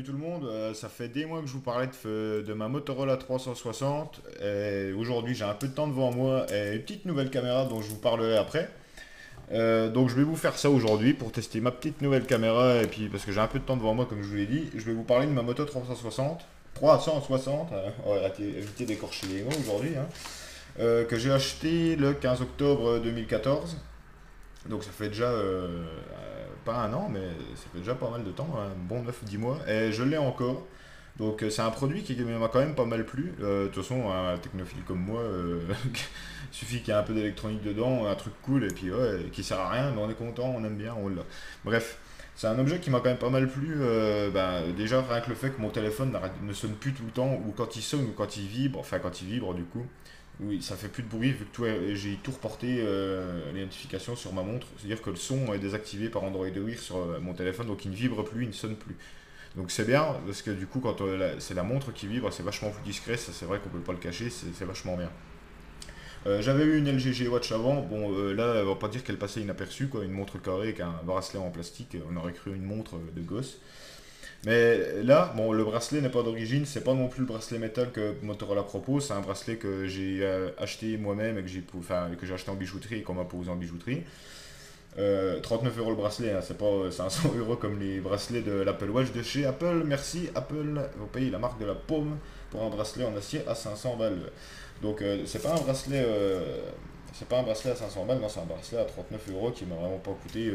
tout le monde. Ça fait des mois que je vous parlais de ma Motorola 360. Et aujourd'hui, j'ai un peu de temps devant moi et une petite nouvelle caméra dont je vous parlerai après. Donc, je vais vous faire ça aujourd'hui pour tester ma petite nouvelle caméra. Et puis, parce que j'ai un peu de temps devant moi, comme je vous l'ai dit, je vais vous parler de ma Moto 360. 360, ouais, évitez d'écorcher les mots aujourd'hui, hein, que j'ai acheté le 15 octobre 2014. Donc ça fait déjà, pas un an, mais ça fait déjà pas mal de temps, un bon 9 10 mois, et je l'ai encore. Donc c'est un produit qui m'a quand même pas mal plu. De toute façon, un technophile comme moi, il suffit qu'il y ait un peu d'électronique dedans, un truc cool, et puis ouais, qui sert à rien, mais on est content, on aime bien, on l'a. Bref, c'est un objet qui m'a quand même pas mal plu. Déjà, rien que le fait que mon téléphone ne sonne plus tout le temps, ou quand il sonne, ou quand il vibre, enfin quand il vibre du coup, oui, ça fait plus de bruit vu que j'ai tout reporté les notifications sur ma montre. C'est-à-dire que le son est désactivé par Android Wear sur mon téléphone, donc il ne vibre plus, il ne sonne plus. Donc c'est bien, parce que du coup, quand c'est la montre qui vibre, c'est vachement plus discret, ça c'est vrai qu'on peut pas le cacher, c'est vachement bien. J'avais eu une LG G Watch avant, bon là, on va pas dire qu'elle passait inaperçue, quoi, une montre carrée avec un bracelet en plastique, on aurait cru une montre de gosse. Mais là, bon, le bracelet n'est pas d'origine, c'est pas non plus le bracelet métal que Motorola propose, c'est un bracelet que j'ai acheté moi-même et que j'ai acheté en bijouterie et qu'on m'a posé en bijouterie. 39 euros le bracelet, hein, c'est pas 500 euros comme les bracelets de l'Apple Watch de chez Apple. Merci Apple, vous payez la marque de la pomme pour un bracelet en acier à 500 balles. Donc c'est pas un bracelet à 500 balles, non, c'est un bracelet à 39 euros qui m'a vraiment pas coûté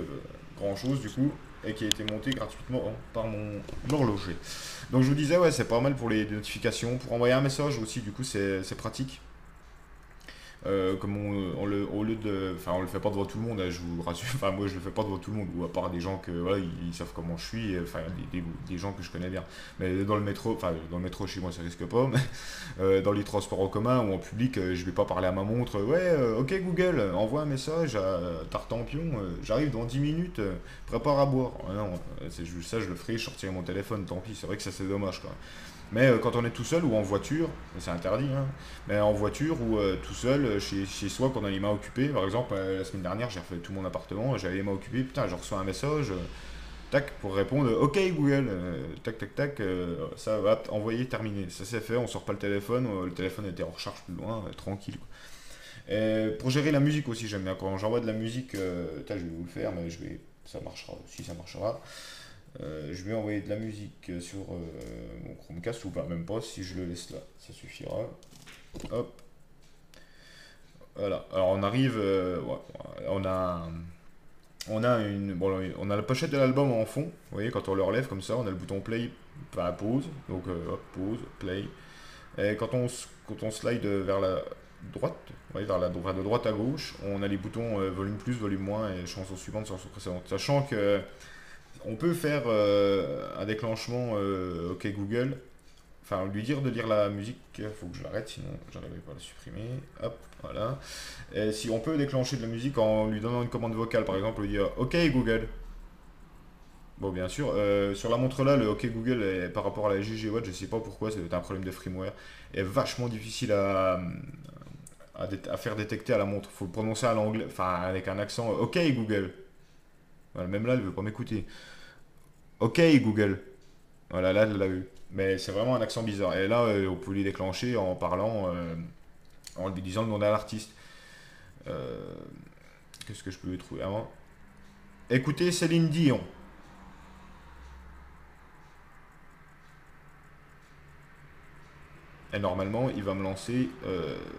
grand chose du coup et qui a été monté gratuitement par mon horloger. Donc je vous disais, ouais, c'est pas mal pour les notifications, pour envoyer un message aussi, du coup c'est pratique. Comme au lieu de, enfin, on le fait pas devant tout le monde, hein, je vous rassure. Enfin, moi, je le fais pas devant tout le monde, ou à part des gens que, voilà, ils savent comment je suis, enfin, des gens que je connais bien. Mais dans le métro, enfin, dans le métro chez moi, ça risque pas, mais dans les transports en commun ou en public, je vais pas parler à ma montre. Ouais, ok Google, envoie un message à Tartampion, j'arrive dans 10 minutes, prépare à boire. Ah non, c'est juste ça, je le ferai, je sortirai mon téléphone, tant pis. C'est vrai que ça, c'est dommage, quoi. Mais quand on est tout seul ou en voiture, c'est interdit, hein, mais en voiture ou tout seul chez soi, quand on a les mains occupées, par exemple, la semaine dernière, j'ai refait tout mon appartement, j'avais les mains occupées, putain, je reçois un message, tac, pour répondre, ok Google, tac, tac, tac, ça va, envoyer, terminé. Ça c'est fait, on sort pas le téléphone était en recharge plus loin, tranquille, quoi. Et pour gérer la musique aussi, j'aime bien. Quand j'envoie de la musique, je vais vous le faire, mais ça marchera, si ça marchera. Je vais envoyer de la musique sur mon Chromecast ou pas, même pas, si je le laisse là, ça suffira. Hop, voilà. Alors on arrive, ouais, on a la pochette de l'album en fond. Vous voyez, quand on le relève comme ça, on a le bouton play, enfin pause, donc hop, pause, play. Et quand on slide vers la droite, ouais, de droite à gauche, on a les boutons volume plus, volume moins et chanson suivante, chanson précédente. Sachant que on peut faire un déclenchement OK Google, enfin lui dire de lire la musique, il faut que je l'arrête sinon j'arriverai pas à la supprimer. Hop, voilà. Et si on peut déclencher de la musique en lui donnant une commande vocale, par exemple, lui dire OK Google. Bon, bien sûr, sur la montre là, le OK Google, par rapport à la GG Watch, je sais pas pourquoi, c'est un problème de firmware, est vachement difficile à faire détecter à la montre. Faut le prononcer à l'anglais, enfin avec un accent OK Google. Voilà, même là, elle veut pas m'écouter. OK Google. Voilà, là, elle l'a eu. Mais c'est vraiment un accent bizarre. Et là, on peut les déclencher en parlant, en lui disant le nom de l'artiste. Euh, Qu'est-ce que je peux lui trouver avant? Écoutez Céline Dion. Et normalement, il va me lancer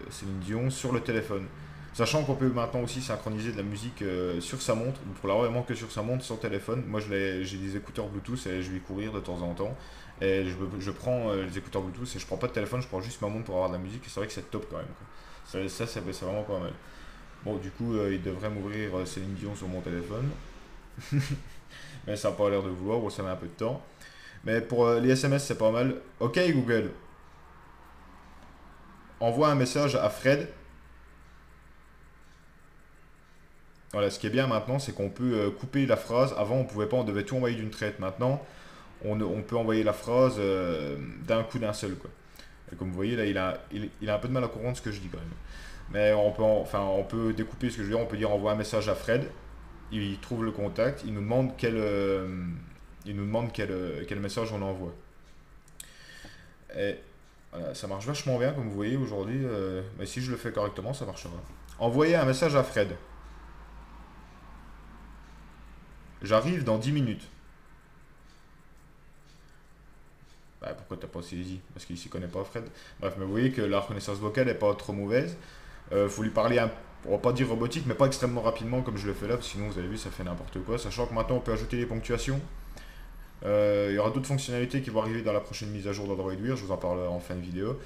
Céline Dion sur le téléphone. Sachant qu'on peut maintenant aussi synchroniser de la musique sur sa montre, pour la vraiment que sur sa montre, sans téléphone. Moi, j'ai des écouteurs Bluetooth et je vais courir de temps en temps. Et je prends les écouteurs Bluetooth et je prends pas de téléphone, je prends juste ma montre pour avoir de la musique. Et c'est vrai que c'est top quand même, quoi. C'est vraiment pas mal. Bon, du coup, il devrait m'ouvrir Céline Dion sur mon téléphone. Mais ça n'a pas l'air de vouloir, bon, ça met un peu de temps. Mais pour les SMS, c'est pas mal. Ok, Google, envoie un message à Fred. Voilà, ce qui est bien maintenant, c'est qu'on peut couper la phrase. Avant, on pouvait pas, on devait tout envoyer d'une traite. Maintenant, on peut envoyer la phrase d'un coup d'un seul, quoi. Et comme vous voyez, là, il a un peu de mal à comprendre ce que je dis quand même. Mais on peut découper ce que je veux dire. On peut dire envoie un message à Fred. Il trouve le contact. Il nous demande quel message on envoie. Et voilà, ça marche vachement bien comme vous voyez aujourd'hui. Mais si je le fais correctement, ça marchera. Envoyer un message à Fred. J'arrive dans 10 minutes. Bah, pourquoi t'as pas saisi? Parce qu'il s'y connaît pas, Fred. Bref, mais vous voyez que la reconnaissance vocale est pas trop mauvaise. Faut lui parler on va pas dire robotique, mais pas extrêmement rapidement comme je le fais là, parce que sinon vous avez vu, ça fait n'importe quoi. Sachant que maintenant on peut ajouter des ponctuations. Il y aura d'autres fonctionnalités qui vont arriver dans la prochaine mise à jour d'Android Wear, je vous en parlerai en fin de vidéo.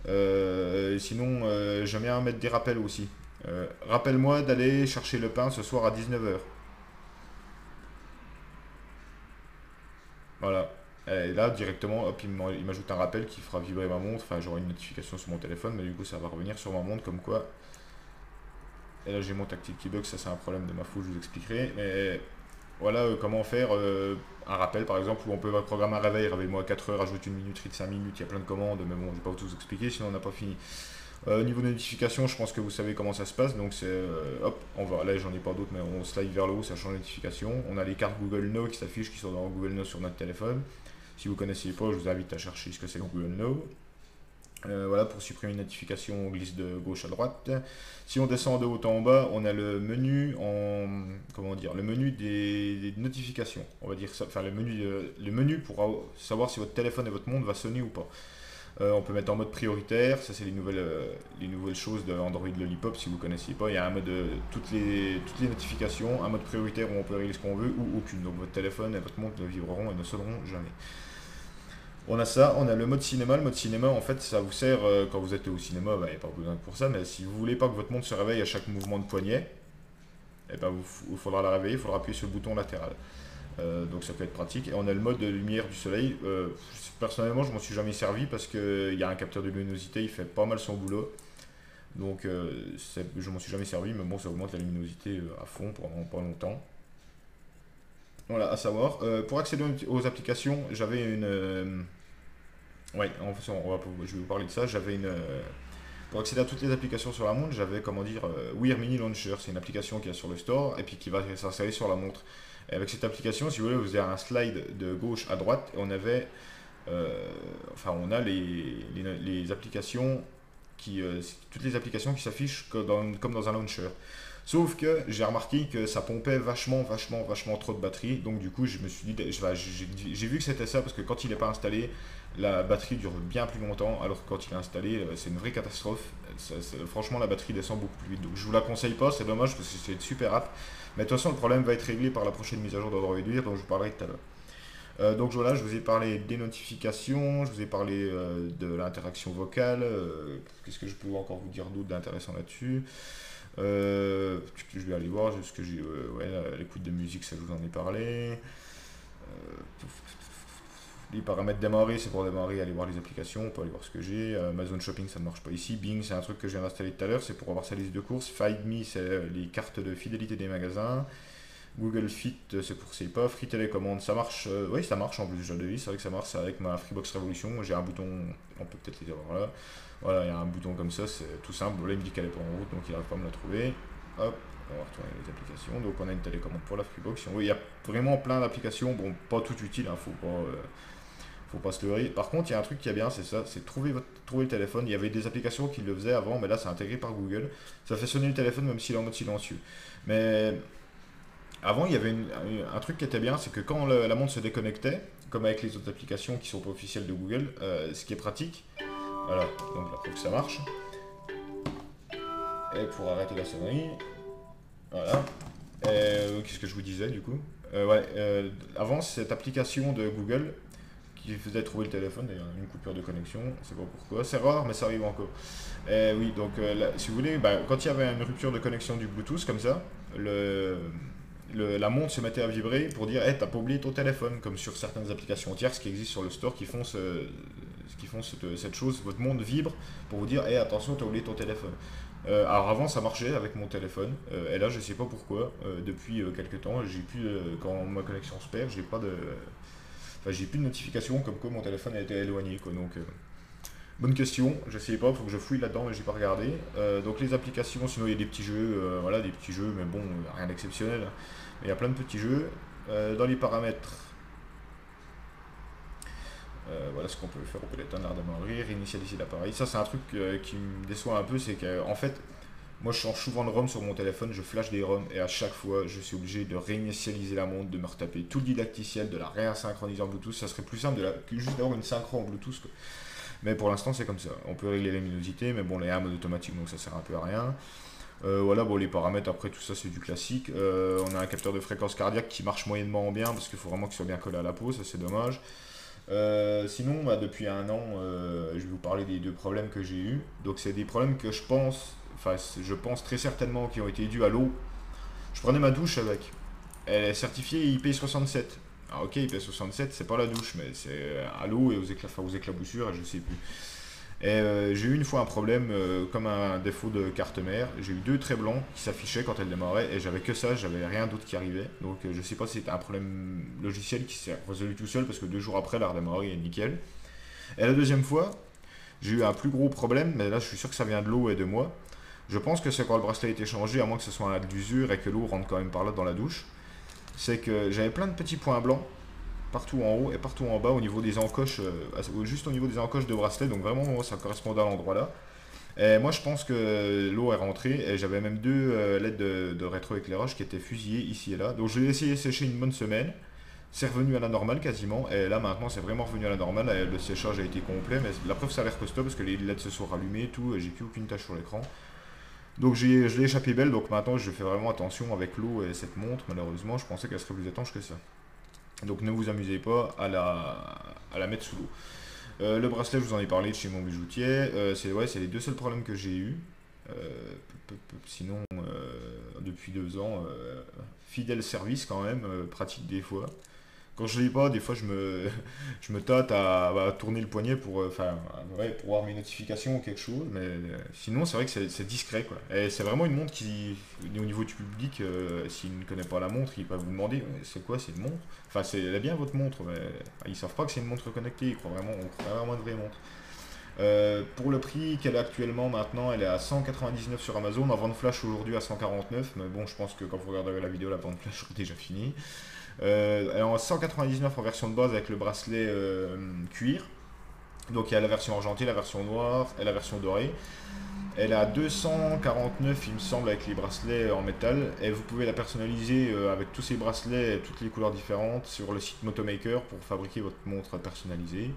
Et sinon, j'aime bien mettre des rappels aussi. Rappelle-moi d'aller chercher le pain ce soir à 19 h. Voilà. Et là, directement, hop, il m'ajoute un rappel qui fera vibrer ma montre. Enfin, j'aurai une notification sur mon téléphone, mais du coup, ça va revenir sur ma montre comme quoi. Et là, j'ai mon tactile qui bug, ça c'est un problème de ma faute, je vous expliquerai. Mais voilà comment faire un rappel par exemple où on peut programmer un réveil, réveille-moi à 4 heures, ajoute une minuterie de 5 minutes, il y a plein de commandes, mais bon, je vais pas tout vous expliquer, sinon on n'a pas fini. Au niveau de notification, je pense que vous savez comment ça se passe, donc c'est hop, on va, là j'en ai pas d'autres, mais on slide vers le haut, ça change de notification. On a les cartes Google Now qui s'affichent, qui sont dans Google Now sur notre téléphone. Si vous ne connaissez pas, je vous invite à chercher ce que c'est Google Now. Voilà, pour supprimer une notification, on glisse de gauche à droite. Si on descend de haut en bas, on a le menu comment dire, le menu des notifications. On va dire ça, enfin le menu pour savoir si votre téléphone et votre montre va sonner ou pas. On peut mettre en mode prioritaire, ça c'est les nouvelles choses de Android Lollipop si vous ne connaissiez pas. Il y a un mode toutes les notifications, un mode prioritaire où on peut régler ce qu'on veut ou aucune. Donc votre téléphone et votre montre ne vibreront et ne sonneront jamais. On a ça, on a le mode cinéma. Le mode cinéma, en fait, ça vous sert quand vous êtes au cinéma, il n'y a pas besoin pour ça, mais si vous voulez pas que votre montre se réveille à chaque mouvement de poignet, eh ben, il faudra la réveiller, il faudra appuyer sur le bouton latéral. Donc ça peut être pratique. Et on a le mode de lumière du soleil. Personnellement, je m'en suis jamais servi parce qu'il y a un capteur de luminosité, il fait pas mal son boulot. Donc je m'en suis jamais servi, mais bon, ça augmente la luminosité à fond pendant pas longtemps. Voilà, à savoir, pour accéder aux applications, j'avais une. Ouais, en fait, je vais vous parler de ça. J'avais pour accéder à toutes les applications sur la montre, j'avais, comment dire, Wear Mini Launcher. C'est une application qui est sur le store et puis qui va s'installer sur la montre. Et avec cette application, si vous voulez, vous avez un slide de gauche à droite et on avait, enfin, on a les applications toutes les applications qui s'affichent comme dans un launcher. Sauf que j'ai remarqué que ça pompait vachement trop de batterie. Donc du coup, je me suis dit, j'ai vu que c'était ça parce que quand il n'est pas installé, la batterie dure bien plus longtemps. Alors que quand il est installé, c'est une vraie catastrophe. Franchement, la batterie descend beaucoup plus vite. Donc je vous la conseille pas, c'est dommage parce que c'est une super app. Mais de toute façon, le problème va être réglé par la prochaine mise à jour d'Android Wear dont je vous parlerai tout à l'heure. Donc voilà, je vous ai parlé des notifications, je vous ai parlé de l'interaction vocale. Qu'est-ce que je peux encore vous dire d'autre d'intéressant là-dessus? Je vais aller voir ce que j'ai. Ouais, l'écoute de musique, ça je vous en ai parlé. Les paramètres démarrer, c'est pour démarrer, aller voir les applications, on peut aller voir ce que j'ai. Amazon Shopping, ça ne marche pas ici. Bing, c'est un truc que je viens d'installer tout à l'heure, c'est pour avoir sa liste de courses. Find Me, c'est les cartes de fidélité des magasins. Google Fit, c'est pour ses pas. Free Télécommande, ça marche. Oui, ça marche en plus, j'ai déjà c'est vrai que ça marche. C'est avec ma Freebox Revolution. J'ai un bouton, on peut peut-être les avoir là. Voilà, il y a un bouton comme ça, c'est tout simple. Là, il me dit qu'elle est pas en route, donc il n'arrive pas à me la trouver. Hop, on va retourner les applications. Donc, on a une télécommande pour la Freebox. Oui, il y a vraiment plein d'applications. Bon, pas tout utile, hein, faut pas se leurrer. Par contre, il y a un truc qui est bien, c'est ça, c'est trouver le téléphone. Il y avait des applications qui le faisaient avant, mais là, c'est intégré par Google. Ça fait sonner le téléphone même s'il est en mode silencieux. Mais avant, il y avait un truc qui était bien, c'est que quand la montre se déconnectait, comme avec les autres applications qui sont pas officielles de Google, ce qui est pratique, voilà, donc la preuve que ça marche. Et pour arrêter la sonnerie, voilà. Qu'est-ce que je vous disais du coup? Avant, cette application de Google qui faisait trouver le téléphone, d'ailleurs, une coupure de connexion, c'est pas pourquoi, c'est rare, mais ça arrive encore. Oui, donc là, si vous voulez, quand il y avait une rupture de connexion du Bluetooth comme ça, la montre se mettait à vibrer pour dire hey, t'as pas oublié ton téléphone, comme sur certaines applications tierces qui existent sur le store qui font cette chose, votre montre vibre pour vous dire hey, attention, t'as oublié ton téléphone. Alors avant ça marchait avec mon téléphone, et là je sais pas pourquoi, depuis quelques temps, j'ai plus quand ma connexion se perd, j'ai plus de notification comme quoi mon téléphone a été éloigné quoi, donc bonne question, je sais pas, faut que je fouille là-dedans, mais j'ai pas regardé. Donc les applications, sinon il y a des petits jeux, voilà, des petits jeux, mais bon, rien d'exceptionnel. Mais il y a plein de petits jeux. Dans les paramètres, Voilà ce qu'on peut faire. On peut l'éteindre, la démarrer, réinitialiser l'appareil. Ça, c'est un truc qui me déçoit un peu, c'est qu'en fait, moi, je change souvent de ROM sur mon téléphone, je flash des ROM et à chaque fois, je suis obligé de réinitialiser la montre, de me retaper tout le didacticiel, de la réasynchroniser en Bluetooth. Ça serait plus simple que juste d'avoir une synchro en Bluetooth, quoi. Mais pour l'instant, c'est comme ça. On peut régler les luminosités, mais bon, les A mode automatique, donc ça sert un peu à rien. Voilà, bon, les paramètres, après tout ça, c'est du classique. On a un capteur de fréquence cardiaque qui marche moyennement bien, parce qu'il faut vraiment qu'il soit bien collé à la peau, ça c'est dommage. Sinon, bah, depuis un an, je vais vous parler des deux problèmes que j'ai eus. Donc, c'est des problèmes que je pense très certainement qui ont été dus à l'eau. Je prenais ma douche avec. Elle est certifiée IP67. Ah, ok, IP67, c'est pas la douche, mais c'est à l'eau et aux éclaboussures, je sais plus. Et j'ai eu une fois un problème, comme un défaut de carte mère. J'ai eu deux traits blancs qui s'affichaient quand elle démarrait et j'avais que ça, j'avais rien d'autre qui arrivait. Donc je sais pas si c'était un problème logiciel qui s'est résolu tout seul parce que 2 jours après, elle a redémarré et nickel. Et la deuxième fois, j'ai eu un plus gros problème, mais là je suis sûr que ça vient de l'eau et de moi. Je pense que c'est quand le bracelet a été changé, à moins que ce soit un d'usure et que l'eau rentre quand même par là dans la douche. C'est que j'avais plein de petits points blancs partout en haut et partout en bas au niveau des encoches, juste au niveau des encoches de bracelet, donc vraiment ça correspondait à l'endroit là. Et moi je pense que l'eau est rentrée et j'avais même deux LED de rétroéclairage qui étaient fusillées ici et là. Donc je l'ai essayé de sécher une bonne semaine, c'est revenu à la normale quasiment, et là maintenant c'est vraiment revenu à la normale, et le séchage a été complet, mais la preuve ça a l'air costaud parce que les LED se sont rallumés et tout, et j'ai plus aucune tache sur l'écran. Donc je l'ai échappé belle, donc maintenant je fais vraiment attention avec l'eau et cette montre, malheureusement je pensais qu'elle serait plus étanche que ça. Donc ne vous amusez pas à la mettre sous l'eau. Le bracelet, je vous en ai parlé de chez mon bijoutier. C'est les deux seuls problèmes que j'ai eus. Sinon, depuis 2 ans, fidèle service quand même, pratique des fois. Quand je l'ai pas, des fois je me tâte à tourner le poignet pour voir mes notifications ou quelque chose, mais sinon c'est vrai que c'est discret quoi. Et c'est vraiment une montre qui, au niveau du public, s'il ne connaît pas la montre, il va vous demander ouais, c'est quoi, c'est une montre. Enfin, elle est bien votre montre, mais ils savent pas que c'est une montre connectée, on croit vraiment une vraie montre. Pour le prix qu'elle a actuellement maintenant, elle est à 199 sur Amazon, en vente flash aujourd'hui à 149, mais bon, je pense que quand vous regarderez la vidéo, la vente flash sera déjà finie. Elle est en 199 en version de base avec le bracelet cuir. Donc il y a la version argentée, la version noire et la version dorée. Elle est à 249 il me semble avec les bracelets en métal. Et vous pouvez la personnaliser avec tous ces bracelets et toutes les couleurs différentes sur le site Motomaker pour fabriquer votre montre personnalisée.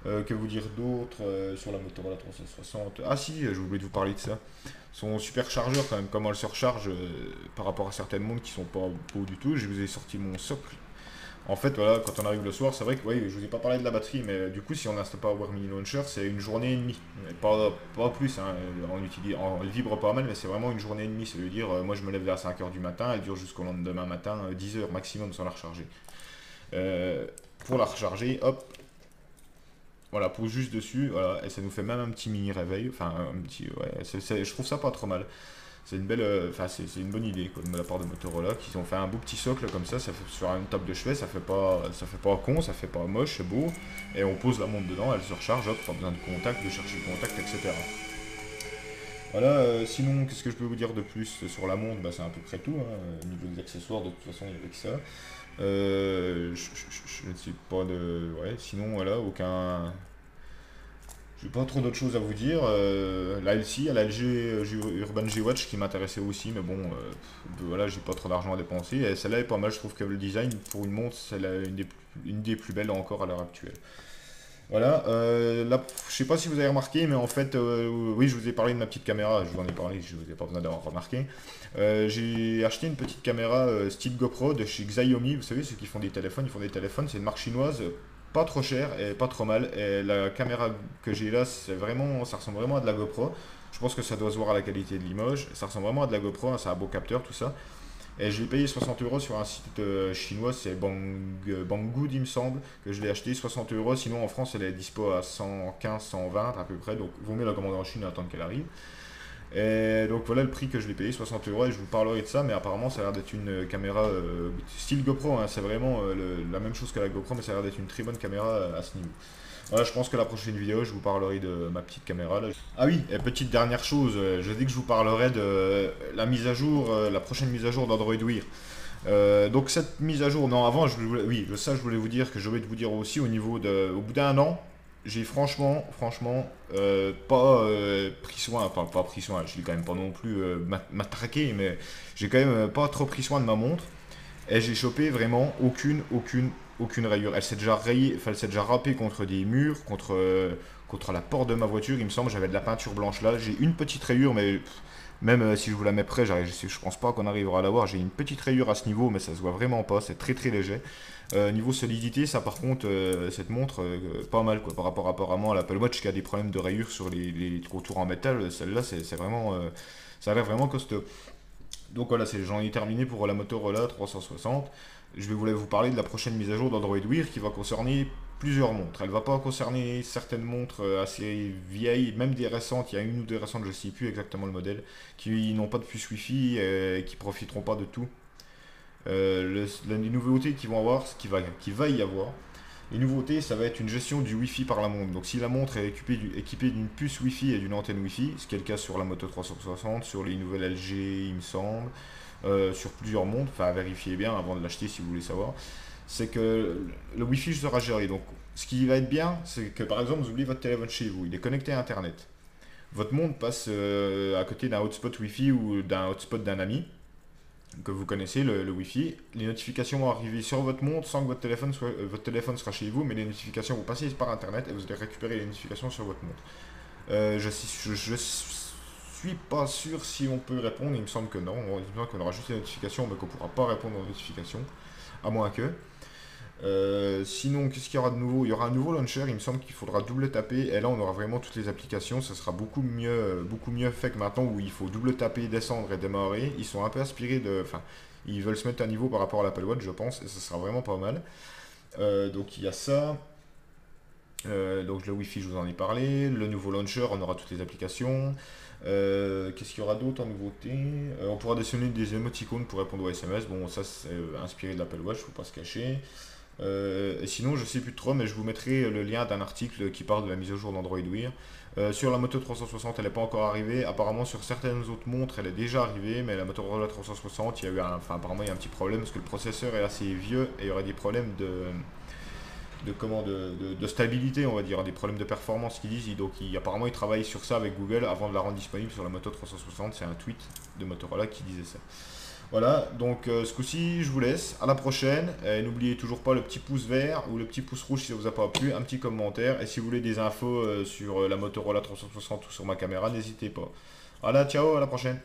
Que vous dire d'autre sur la Motorola 360? Ah si, j'ai oublié de vous parler de ça. Son superchargeur quand même, comment elle se recharge par rapport à certaines montres qui sont pas beaux du tout. Je vous ai sorti mon socle. En fait, voilà, quand on arrive le soir, c'est vrai que oui, je vous ai pas parlé de la batterie, mais du coup, si on n'installe pas Power Mini Launcher, c'est une journée et demie. Pas plus, hein, elle vibre pas mal, mais c'est vraiment une journée et demie. Ça veut dire, moi je me lève vers 5 heures du matin, elle dure jusqu'au lendemain matin, 10 heures maximum sans la recharger. Pour la recharger, hop, voilà, pose juste dessus, voilà, et ça nous fait même un petit mini réveil, enfin un petit, ouais, je trouve ça pas trop mal. C'est une belle, c'est une bonne idée quoi, de la part de Motorola, qui ont fait un beau petit socle comme ça fait sur une table de chevet, ça fait pas con, ça fait pas moche, c'est beau, et on pose la montre dedans, elle se recharge, hop, pas besoin de contact, de chercher le contact, etc. Voilà, sinon, qu'est-ce que je peux vous dire de plus sur la montre? Bah, c'est à peu près tout, hein. Au niveau des accessoires, de toute façon, il n'y avait que ça. Je ne sais pas de. Ouais, sinon, voilà, aucun. J'ai pas trop d'autres choses à vous dire. Là, ici, il y a la LG Urban G-Watch qui m'intéressait aussi, mais bon, voilà, j'ai pas trop d'argent à dépenser. Et celle-là est pas mal, je trouve que le design pour une montre, c'est une des plus belles encore à l'heure actuelle. Voilà, là, je sais pas si vous avez remarqué, mais en fait, oui, je vous ai parlé de ma petite caméra, je vous en ai parlé, je vous ai pas besoin d'avoir remarqué. J'ai acheté une petite caméra style GoPro de chez Xiaomi, vous savez, ceux qui font des téléphones, ils font des téléphones, c'est une marque chinoise, pas trop chère et pas trop mal. Et la caméra que j'ai là, ça ressemble vraiment à de la GoPro. Je pense que ça doit se voir à la qualité de l'image, ça ressemble vraiment à de la GoPro, hein, ça a un beau capteur, tout ça. Et je l'ai payé 60 euros sur un site chinois, c'est Banggood il me semble, que je l'ai acheté 60 euros. Sinon en France elle est dispo à 115, 120 à peu près, donc vaut mieux la commander en Chine et attendre qu'elle arrive. Et donc voilà le prix que je l'ai payé, 60 euros, et je vous parlerai de ça, mais apparemment ça a l'air d'être une caméra style GoPro, hein, c'est vraiment la même chose que la GoPro, mais ça a l'air d'être une très bonne caméra à ce niveau. Voilà, je pense que la prochaine vidéo, je vous parlerai de ma petite caméra là. Ah oui, et petite dernière chose, je dis que je vous parlerai de la mise à jour, la prochaine mise à jour d'Android Wear. Donc cette mise à jour, non avant, oui, ça je voulais vous dire que j'ai oublié de vous dire aussi au niveau de, au bout d'un an, j'ai franchement, pas pris soin, enfin pas pris soin, je dis quand même pas non plus matraqué, mais j'ai quand même pas trop pris soin de ma montre. Et j'ai chopé vraiment aucune rayure. Elle s'est déjà rayée, enfin, elle s'est déjà râpée contre des murs, contre la porte de ma voiture, il me semble, j'avais de la peinture blanche là. J'ai une petite rayure, mais même si je vous la mets près, je pense pas qu'on arrivera à la voir. J'ai une petite rayure à ce niveau, mais ça se voit vraiment pas, c'est très léger. Niveau solidité, ça par contre, cette montre, pas mal quoi, par rapport apparemment à l'Apple Watch qui a des problèmes de rayures sur les contours en métal. Celle-là, c'est vraiment, ça a l'air vraiment costaud. Donc voilà, j'en ai terminé pour la Motorola 360. Voulais vous parler de la prochaine mise à jour d'Android Wear qui va concerner plusieurs montres. Elle va pas concerner certaines montres assez vieilles, même des récentes. Il y a une ou deux récentes, je ne sais plus exactement le modèle, qui n'ont pas de puce Wi-Fi et qui profiteront pas de tout. Les nouveautés qu'ils vont avoir, qui va y avoir, les nouveautés, ça va être une gestion du Wi-Fi par la montre. Donc si la montre est équipée d'une puce Wi-Fi et d'une antenne Wi-Fi, ce qui est le cas sur la Moto 360, sur les nouvelles LG, il me semble, sur plusieurs montres, enfin vérifiez bien avant de l'acheter si vous voulez savoir, c'est que le Wi-Fi sera géré. Donc ce qui va être bien, c'est que par exemple vous oubliez votre téléphone chez vous, il est connecté à Internet. Votre montre passe à côté d'un hotspot Wi-Fi ou d'un hotspot d'un ami que vous connaissez, le Wi-Fi, les notifications vont arriver sur votre montre sans que votre téléphone sera chez vous, mais les notifications vont passer par Internet et vous allez récupérer les notifications sur votre montre. Je suis pas sûr si on peut répondre, il me semble que non, il me semble qu'on aura juste les notifications, mais qu'on pourra pas répondre aux notifications, à moins que. Sinon, qu'est-ce qu'il y aura de nouveau? Il y aura un nouveau launcher, il me semble qu'il faudra double taper, et là on aura vraiment toutes les applications, ça sera beaucoup mieux fait que maintenant où il faut double taper, descendre et démarrer. Ils sont un peu inspirés de... Enfin, ils veulent se mettre à niveau par rapport à l'Apple Watch, je pense, et ça sera vraiment pas mal. Donc il y a ça. Donc le Wi-Fi, je vous en ai parlé. Le nouveau launcher, on aura toutes les applications. Qu'est-ce qu'il y aura d'autre en nouveauté? On pourra dessiner des émoticônes pour répondre aux SMS. Bon, ça c'est inspiré de l'Apple Watch, faut pas se cacher. Et sinon, je sais plus trop, mais je vous mettrai le lien d'un article qui parle de la mise à jour d'Android Wear. Sur la Moto 360, elle n'est pas encore arrivée. Apparemment, sur certaines autres montres, elle est déjà arrivée, mais la Motorola 360, apparemment, il y a un petit problème parce que le processeur est assez vieux et il y aurait des problèmes de stabilité, on va dire, des problèmes de performance qu'ils disent. Donc, apparemment, ils travaillent sur ça avec Google avant de la rendre disponible sur la Moto 360. C'est un tweet de Motorola qui disait ça. Voilà, donc ce coup-ci, je vous laisse. À la prochaine. Et n'oubliez toujours pas le petit pouce vert ou le petit pouce rouge si ça vous a pas plu, un petit commentaire. Et si vous voulez des infos sur la Motorola 360 ou sur ma caméra, n'hésitez pas. Voilà, ciao, à la prochaine.